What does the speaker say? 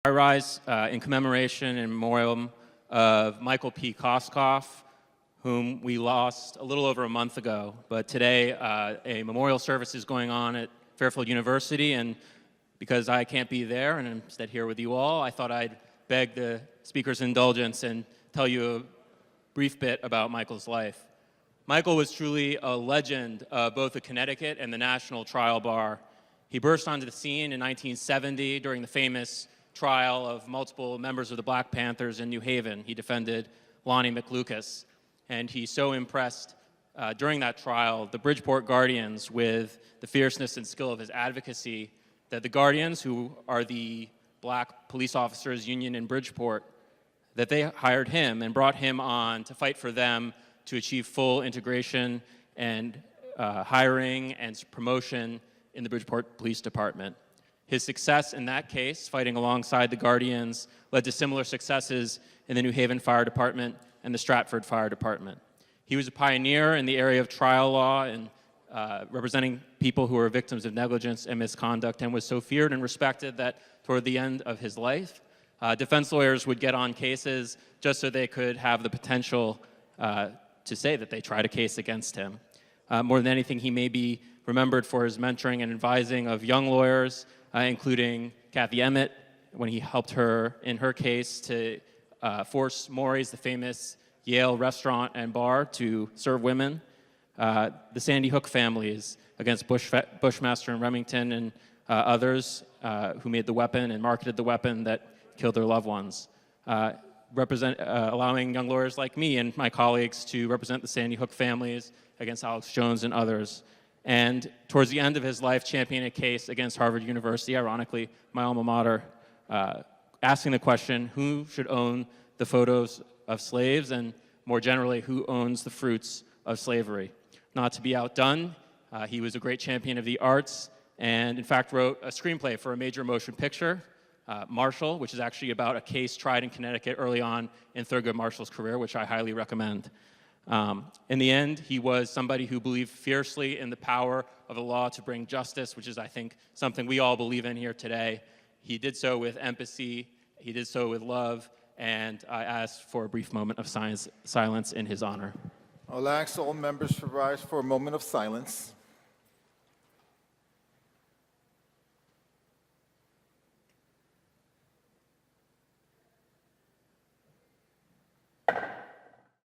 I rise in commemoration and memoriam of Michael P. Koskoff, whom we lost a little over a month ago. But today, a memorial service is going on at Fairfield University, and because I can't be there and I'm instead here with you all, I thought I'd beg the speaker's indulgence and tell you a brief bit about Michael's life. Michael was truly a legend of both the Connecticut and the national trial bar. He burst onto the scene in 1970 during the famous trial of multiple members of the Black Panthers in New Haven. He defended Lonnie McLucas, and he so impressed during that trial the Bridgeport Guardians with the fierceness and skill of his advocacy that the Guardians, who are the Black police officers union in Bridgeport, that they hired him and brought him on to fight for them to achieve full integration and hiring and promotion in the Bridgeport Police Department. His success in that case, fighting alongside the Guardians, led to similar successes in the New Haven Fire Department and the Stratford Fire Department. He was a pioneer in the area of trial law and representing people who were victims of negligence and misconduct, and was so feared and respected that toward the end of his life, defense lawyers would get on cases just so they could have the potential to say that they tried a case against him. More than anything, he may be remembered for his mentoring and advising of young lawyers, including Kathy Emmett, when he helped her in her case to force Maury's, the famous Yale restaurant and bar, to serve women. The Sandy Hook families against Bushmaster and Remington and others who made the weapon and marketed the weapon that killed their loved ones. Allowing young lawyers like me and my colleagues to represent the Sandy Hook families against Alex Jones and others. And towards the end of his life, championing a case against Harvard University, ironically, my alma mater, asking the question, who should own the photos of slaves, and more generally, who owns the fruits of slavery? Not to be outdone, he was a great champion of the arts, and in fact wrote a screenplay for a major motion picture, Marshall, which is actually about a case tried in Connecticut early on in Thurgood Marshall's career, which I highly recommend. In the end, he was somebody who believed fiercely in the power of the law to bring justice, which is, I think, something we all believe in here today. He did so with empathy, he did so with love, and I ask for a brief moment of silence in his honor. I'll ask all members to rise for a moment of silence.